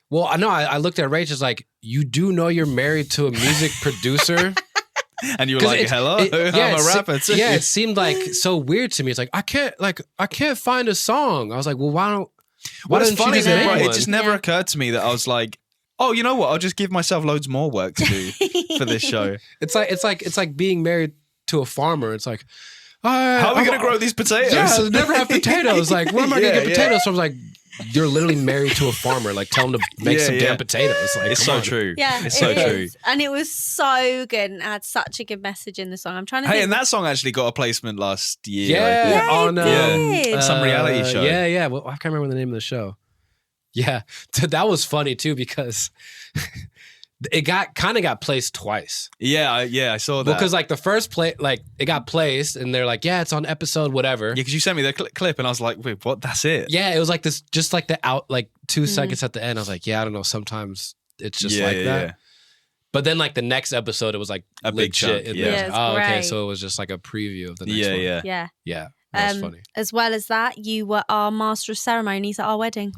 Well, I know. I looked at Rach as like, you do know you're married to a music producer. And you were like, hello, I'm a rapper too. Yeah, it seemed like so weird to me. It's like, I can't find a song. I was like, well, why don't it's funny that, right? It just never occurred to me that I was like, oh, you know what? I'll just give myself loads more work to do for this show. It's like being married to a farmer. It's like, how are we going to grow these potatoes? Yeah, I'll never have potatoes. Like, where am I going to get potatoes? So I was like, you're literally married to a farmer. Like, tell him to make some damn potatoes. Like, it's so true. Yeah, it's so true. And it was so good, and it had such a good message in the song. I'm trying to think. And that song actually got a placement last year. Yeah, on some reality show. Yeah. Well, I can't remember the name of the show. Yeah, that was funny too because it got placed twice. Yeah, I saw that. Because like the first play, like it got placed, and they're like, yeah, it's on episode whatever. Yeah, because you sent me the clip, and I was like, wait, what? That's it? Yeah, it was like this, just like the out, like 2 seconds at the end. I was like, yeah, I don't know. Sometimes it's just like that. Yeah. But then like the next episode, it was like a big chunk. Yeah, okay, so it was just like a preview of the next one. Yeah. That was funny. As well as that, you were our master of ceremonies at our wedding.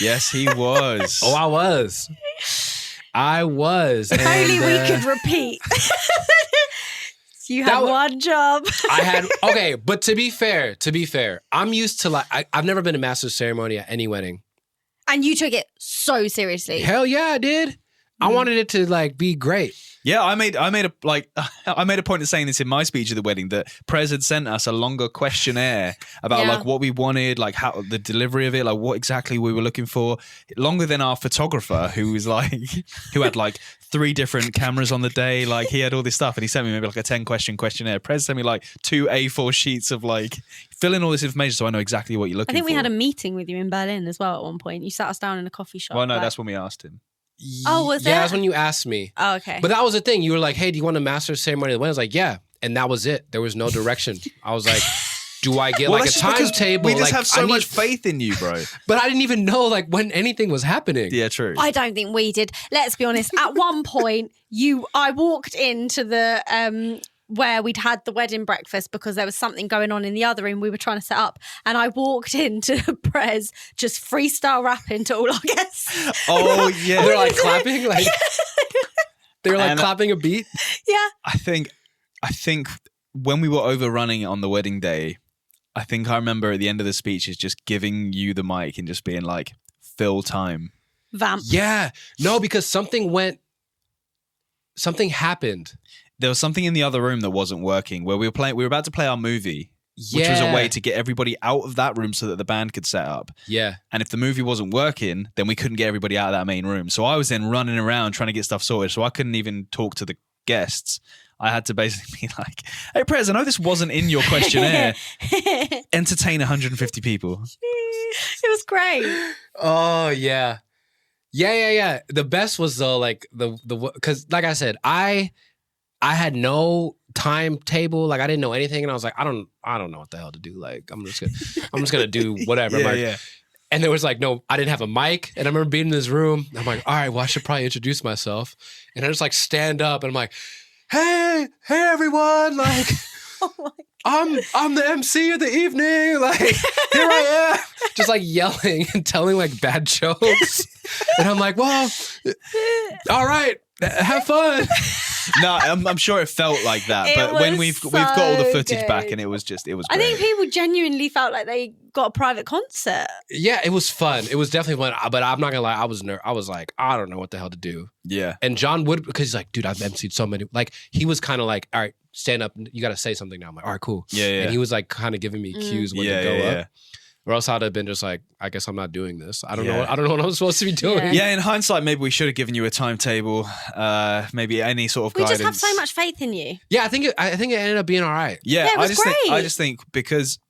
Yes, he was. Oh, I was. If only we could repeat. You had one job. Okay, but to be fair, I'm used to like, I've never been a master of ceremony at any wedding. And you took it so seriously. Hell yeah, I did. I wanted it to like be great. Yeah, I made a point of saying this in my speech at the wedding, that Prez had sent us a longer questionnaire about like what we wanted, like how the delivery of it, like what exactly we were looking for, longer than our photographer who had like 3 different cameras on the day. Like he had all this stuff and he sent me maybe like a 10-question questionnaire. Prez sent me like 2 A4 sheets of like fill in all this information so I know exactly what you're looking for. I think we had a meeting with you in Berlin as well at one point. You sat us down in a coffee shop. Well, no, that's when we asked him. Oh, was Yeah, it? that's when you asked me. Oh, okay. But that was the thing. You were like, hey, do you want a master ceremony of the wedding? I was like, yeah. And that was it. There was no direction. I was like, do I get like a timetable? We just like, have so much faith in you, bro. But I didn't even know like when anything was happening. Yeah, true. I don't think we did. Let's be honest. At one point, I walked into the where we'd had the wedding breakfast because there was something going on in the other room we were trying to set up, and I walked into Prez just freestyle rapping to all our guests. Oh yeah, they're like clapping, like they're like clapping a beat. Yeah, I think when we were overrunning it on the wedding day, I think I remember at the end of the speech is just giving you the mic and just being like, fill time. Vamp. Yeah, no, because something happened. There was something in the other room that wasn't working where we were about to play our movie, which was a way to get everybody out of that room so that the band could set up. Yeah. And if the movie wasn't working, then we couldn't get everybody out of that main room. So I was then running around trying to get stuff sorted. So I couldn't even talk to the guests. I had to basically be like, hey, Prez, I know this wasn't in your questionnaire. Entertain 150 people. It was great. Oh, yeah. Yeah. The best was though, like because like I said, I had no timetable. Like I didn't know anything, and I was like, I don't know what the hell to do. Like I'm just gonna do whatever. Yeah. And there was like I didn't have a mic, and I remember being in this room. I'm like, all right, well I should probably introduce myself, and I just like stand up, and I'm like, hey everyone, like. Oh my I'm the MC of the evening. Like, here I am. Just like yelling and telling like bad jokes. And I'm like, well, all right, have fun. No, I'm sure it felt like that. It But when was we've got all the so footage back, good. and it was great. I think people genuinely felt like they got a private concert. Yeah, it was fun. It was definitely fun. But I'm not gonna lie, I was like, I don't know what the hell to do. Yeah. And John would, because he's like, dude, I've emceed so many. Like he was kind of like, all right, stand up. You got to say something now. I'm like, all right, cool. Yeah. And he was like kind of giving me cues when to go up. Or else I'd have been just like, I guess I'm not doing this. I don't know. I don't know what I'm supposed to be doing. Yeah, in hindsight, maybe we should have given you a timetable, maybe any sort of guidance. We just have so much faith in you. Yeah, I think it ended up being all right. Yeah, it was I great. just think because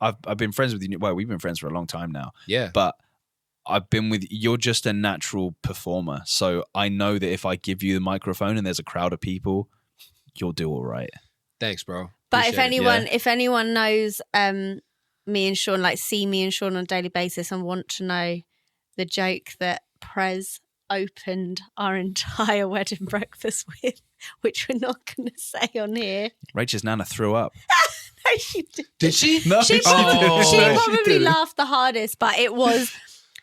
I've been friends with you. Well, we've been friends for a long time now. Yeah, but I've been with you're just a natural performer, so I know that if I give you the microphone and there's a crowd of people, you'll do all right. Thanks, bro. But Appreciate if anyone knows me and Shaun, like see me and Shaun on a daily basis and want to know the joke that Prez opened our entire wedding breakfast with, which we're not going to say on here. Rachel's Nana threw up. No, she didn't. Did she? No, She didn't. probably laughed the hardest, but it was...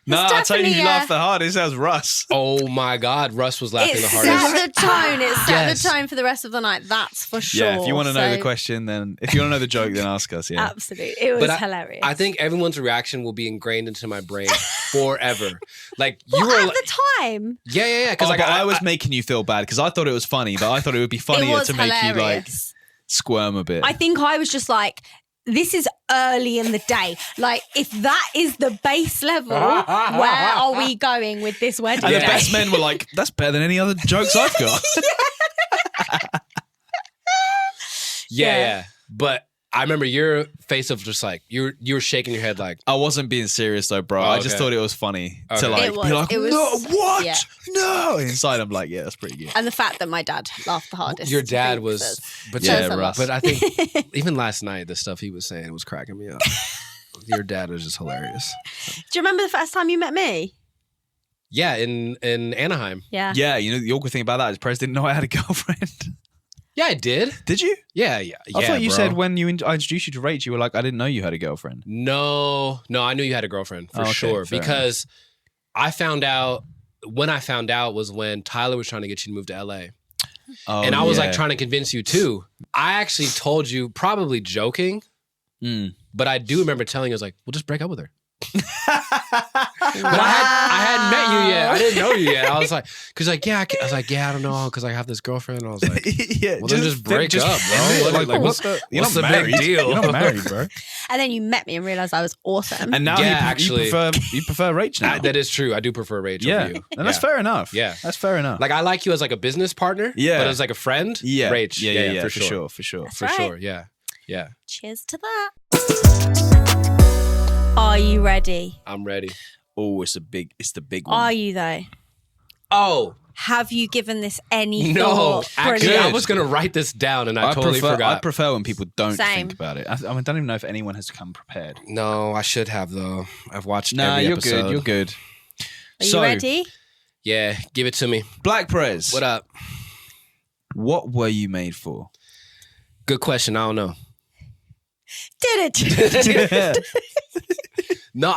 No, I'll tell you who definitely, laughed the hardest. That was Russ. Oh my God, Russ was laughing It the set hardest. the tone. It set Yes. the tone for the rest of the night. That's for sure. Yeah, if you want to know the So, question, then if you want to know the joke, then ask us. Yeah. absolutely, it was But hilarious. I think everyone's reaction will be ingrained into my brain forever. Like you Well, were, at like, the time, yeah. Because Because I was making you feel bad because I thought it was funny, but I thought it would be it funnier was to make you like hilarious. squirm a bit. I think I was just like, this is early in the day. Like, if that is the base level, where are we going with this wedding? and the day? best men were like, "That's better than any other jokes I've got." yeah. But I remember your face of just like you were shaking your head like, I wasn't being serious though, bro. Oh, I just okay. thought it was funny Okay. to like It was- be like, it was- "No, what? yeah. No!" And inside, I'm like, "Yeah, that's pretty good." And the fact that my dad laughed the hardest. your dad thinks was, that's- but Yeah, says a lot. Russ. But I think even last night the stuff he was saying was cracking me up. Your dad was just hilarious. Do you remember the first time you met me? Yeah, in Anaheim. Yeah. Yeah, you know the awkward thing about that is Prez didn't know I had a girlfriend. Yeah, I did. Did you? Yeah. I thought you bro. said when I introduced you to Rach, you were like, "I didn't know you had a girlfriend." No, I knew you had a girlfriend for Oh, okay, sure fair because I found out was when Tyler was trying to get you to move to LA. Oh, And I was like yeah. trying to convince you too. I actually told you, probably joking, Mm. but I do remember telling you, I was like, we'll just break up with her. I hadn't met you yet. I didn't know you yet. I was like, I don't know, because I have this girlfriend. I was like, well, then just break up, bro. What's the big deal? You're not married, bro. And then you met me and realized I was awesome. And now you prefer Rach now. That is true. I do prefer Rach over you. And that's fair enough. Yeah. That's fair enough. Like, I like you as like a business partner, but as like a friend, Rach. Yeah, for sure. For sure, yeah. Cheers to that. Are you ready? I'm ready. Oh, it's the big one. Are you though? Oh. Have you given this any No, thought? actually, I was going to write this down and I totally forgot. I prefer when people don't Same. think about it. I don't even know if anyone has come prepared. No, I should have, though. I've watched every episode. You're good. Are you ready? Yeah, give it to me. Black Prez. What up? What were you made for? Good question. I don't know. Did it? No,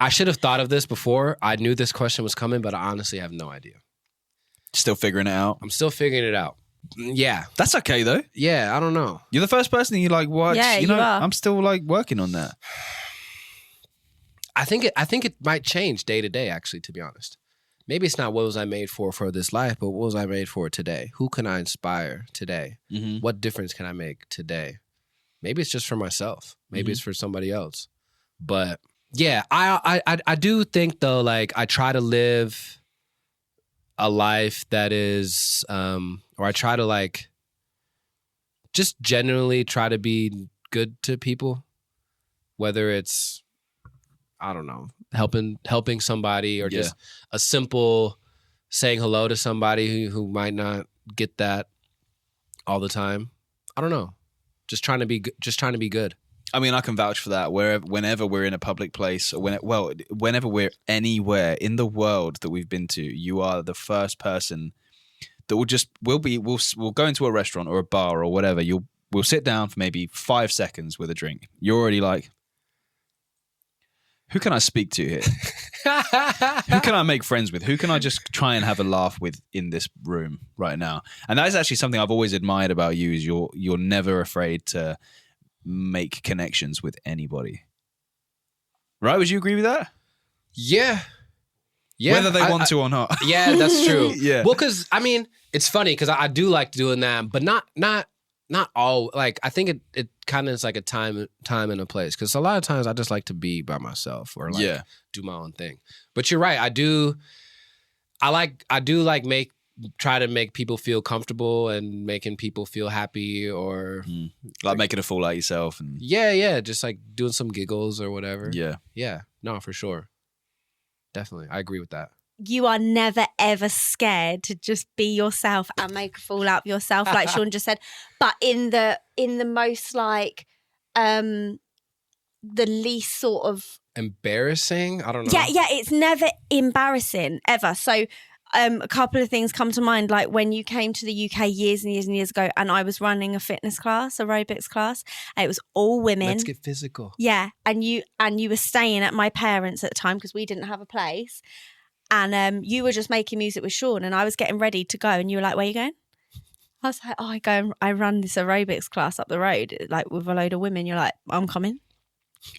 I should have thought of this before. I knew this question was coming, but I honestly have no idea. Still figuring it out? I'm still figuring it out. Yeah. That's okay, though. Yeah, I don't know. You're the first person you like watch. Yeah, you know, you are. I'm still like working on that. I think it might change day to day, actually, to be honest. Maybe it's not what was I made for this life, but what was I made for today? Who can I inspire today? Mm-hmm. What difference can I make today? Maybe it's just for myself. Maybe it's for somebody else. But yeah, I do think though, like I try to live a life that is, or I try to like just generally try to be good to people, whether it's, I don't know, helping somebody or just a simple saying hello to somebody who might not get that all the time. I don't know. Just trying to be good. I mean, I can vouch for that. Whenever we're in a public place, or whenever we're anywhere in the world that we've been to, you are the first person that we'll go into a restaurant or a bar or whatever. We'll sit down for maybe 5 seconds with a drink. You're already like, who can I speak to here? Who can I make friends with? Who can I just try and have a laugh with in this room right now? And that is actually something I've always admired about you, is you're never afraid to make connections with anybody. Right? Would you agree with that? Yeah. Whether they want to or not. Yeah, that's true. Yeah. Well, because I mean, it's funny because I do like doing that, but not all. Like, I think it kind of is like a time and a place, because a lot of times I just like to be by myself or like do my own thing. But you're right. I do try to make people feel comfortable and making people feel happy, or like making a fool out of yourself. And just like doing some giggles or whatever. Yeah. No, for sure. Definitely. I agree with that. You are never ever scared to just be yourself and make a fool out of yourself, like Shaun just said, but in the most like the least sort of embarrassing. I don't know. Yeah, it's never embarrassing ever. So a couple of things come to mind, like when you came to the UK years and years and years ago, and I was running a fitness class, aerobics class, and it was all women. Let's get physical. Yeah, and you were staying at my parents' at the time because we didn't have a place. And you were just making music with Shaun, and I was getting ready to go, and you were like, where are you going? I was like, I run this aerobics class up the road, like with a load of women. You're like, I'm coming.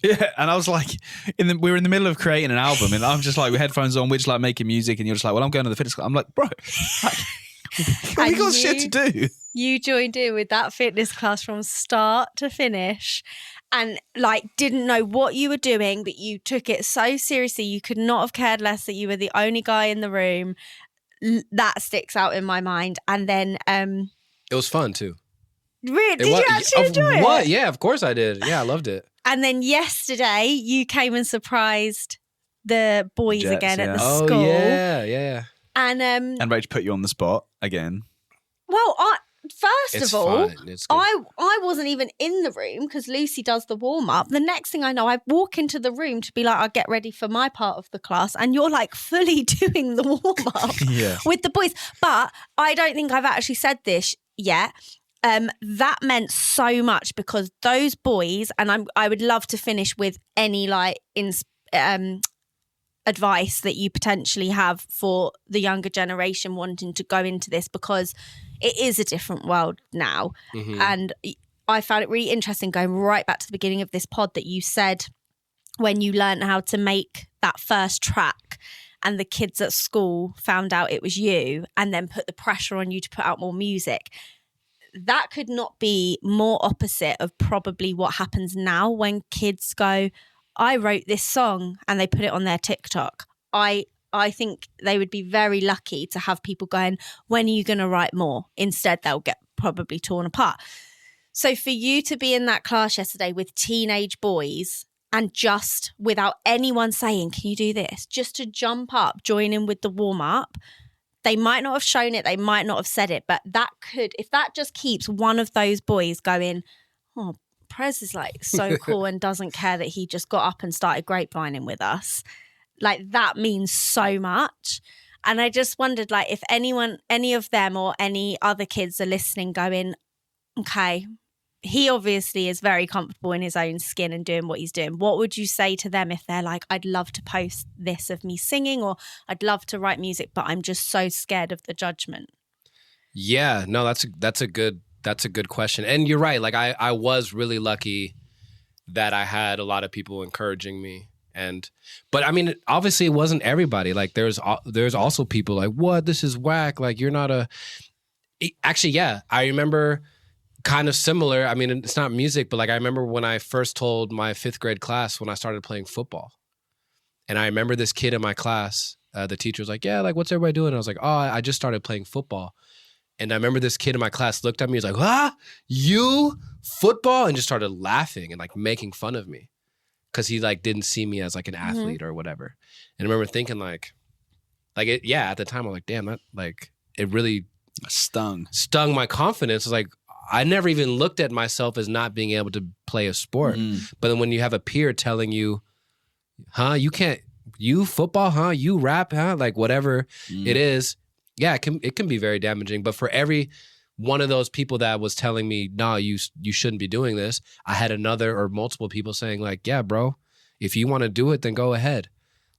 Yeah, and I was like, we were in the middle of creating an album, and I'm just like with headphones on, we're just like making music, and you're just like, well, I'm going to the fitness class. I'm like, bro, we got shit to do. You joined in with that fitness class from start to finish, and like didn't know what you were doing, but you took it so seriously. You could not have cared less that you were the only guy in the room. That sticks out in my mind. And then it was fun too. Really? Did you actually enjoy it? What? Yeah, of course I did. Yeah, I loved it. And then yesterday you came and surprised the boys Jets, again at the Oh, school. yeah. And Rach put you on the spot again. well, First It's of all, fun. It's good. I wasn't even in the room because Lucy does the warm up. The next thing I know, I walk into the room to be like, I'll get ready for my part of the class, and you're like fully doing the warm up with the boys. But I don't think I've actually said this yet. That meant so much because those boys, and I would love to finish with any like advice that you potentially have for the younger generation wanting to go into this, because it is a different world now. Mm-hmm. And I found it really interesting going right back to the beginning of this pod that you said when you learned how to make that first track and the kids at school found out it was you and then put the pressure on you to put out more music. That could not be more opposite of probably what happens now when kids go, I wrote this song, and they put it on their TikTok. I think they would be very lucky to have people going, when are you going to write more? Instead, they'll get probably torn apart. So for you to be in that class yesterday with teenage boys and just without anyone saying, can you do this? Just to jump up, join in with the warm up. They might not have shown it. They might not have said it, but that could, if that just keeps one of those boys going, oh, Prez is like so cool and doesn't care that he just got up and started grapevining with us. Like that means so much. And I just wondered, like, if anyone, any of them or any other kids are listening going, okay, he obviously is very comfortable in his own skin and doing what he's doing. What would you say to them if they're like, I'd love to post this of me singing, or I'd love to write music, but I'm just so scared of the judgment? Yeah, no, that's a good question. And you're right. Like I was really lucky that I had a lot of people encouraging me. But I mean, obviously it wasn't everybody. Like there's also people like, what, this is whack. Like you're not actually, yeah, I remember kind of similar. I mean, it's not music, but like I remember when I first told my 5th grade class when I started playing football. And I remember this kid in my class, the teacher was like, yeah, like what's everybody doing? And I was like, oh, I just started playing football. And I remember this kid in my class looked at me, he was like, you football? And just started laughing and like making fun of me. Because he like didn't see me as like an athlete or whatever. And I remember thinking like it, yeah, at the time I was like, damn, that like, it really stung my confidence. It's like, I never even looked at myself as not being able to play a sport. But then when you have a peer telling you, you can't, you football, you rap, like whatever it is. Yeah, it can be very damaging. But for every one of those people that was telling me, no, you shouldn't be doing this, I had another or multiple people saying like, yeah, bro, if you want to do it, then go ahead.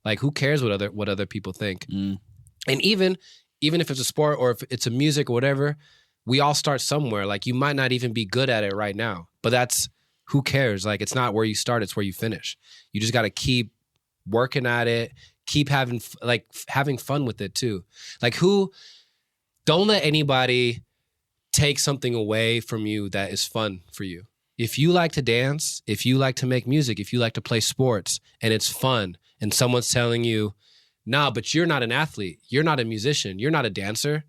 Like, who cares what other people think? And even if it's a sport or if it's a music or whatever, we all start somewhere. Like, you might not even be good at it right now, but that's, who cares? Like, it's not where you start, it's where you finish. You just got to keep working at it, keep having fun with it too. Like, don't let anybody take something away from you that is fun for you. If you like to dance, if you like to make music, if you like to play sports and it's fun and someone's telling you, nah, but you're not an athlete, you're not a musician, you're not a dancer,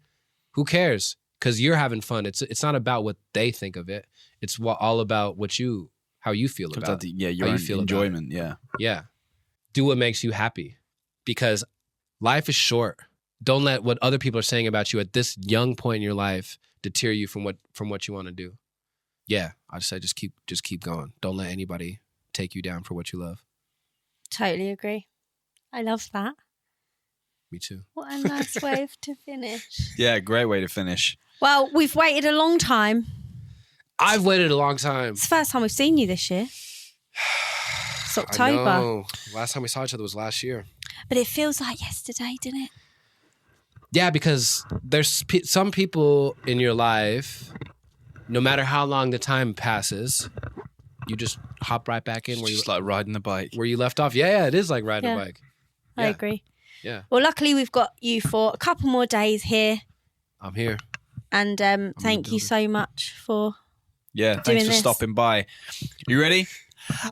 who cares? Because you're having fun. It's not about what they think of it. It's all about how you feel about it. Yeah, your own enjoyment. Yeah. Yeah. Do what makes you happy, because life is short. Don't let what other people are saying about you at this young point in your life deter you from what you want to do. Yeah, I just say just keep going. Don't let anybody take you down for what you love. Totally agree. I love that. Me too. What a nice way to finish. Yeah, great way to finish. Well, we've waited a long time. I've waited a long time. It's the first time we've seen you this year. It's October. I know. Last time we saw each other was last year. But it feels like yesterday, didn't it? Yeah, because there's some people in your life, no matter how long the time passes, you just hop right back in. It's just like riding the bike. Where you left off. Yeah, it is like riding a bike. I agree. Yeah. Well, luckily we've got you for a couple more days here. I'm here. And thank you so much for thanks for stopping by. You ready?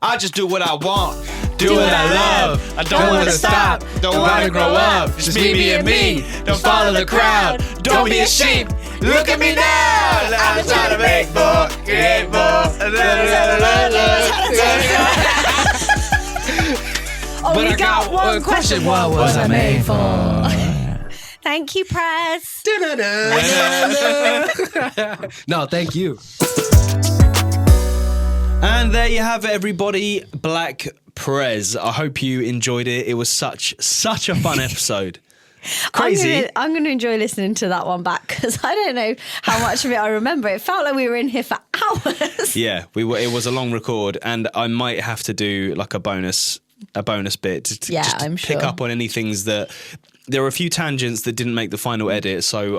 I just do what I want, do what I love. I don't want to stop, don't want to grow up. Just me being me, don't follow the crowd. Don't be a sheep, look at me now. I'm trying to make more, create more. Oh, we got one question. What was I made for? Thank you, Prez. No, thank you. And there you have it, everybody. Black Prez. I hope you enjoyed it. It was such a fun episode. Crazy. I'm going to enjoy listening to that one back, because I don't know how much of it I remember. It felt like we were in here for hours. Yeah, it was a long record, and I might have to do like a bonus bit to I'm sure. pick up on any things that there were a few tangents that didn't make the final edit, so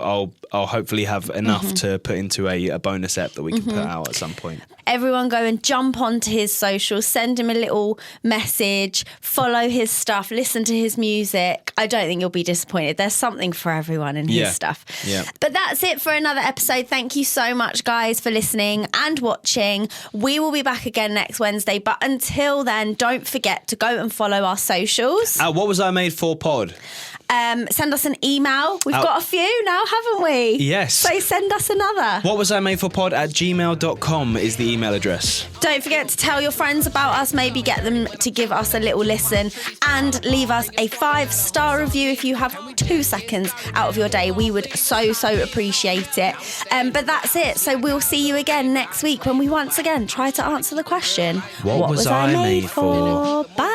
I'll hopefully have enough to put into a bonus ep that we can put out at some point. Everyone go and jump onto his socials, send him a little message, follow his stuff, listen to his music. I don't think you'll be disappointed. There's something for everyone in his stuff. Yeah. But that's it for another episode. Thank you so much, guys, for listening and watching. We will be back again next Wednesday. But until then, don't forget to go and follow our socials. What was I made for pod? Send us an email. We've got a few now, haven't we? Yes. So send us another. What was I made for pod at gmail.com is the email address. Don't forget to tell your friends about us, maybe get them to give us a little listen and leave us a 5-star review if you have 2 seconds out of your day. We would so appreciate it. But that's it. So we'll see you again next week when we once again try to answer the question, What was I made for? Bye.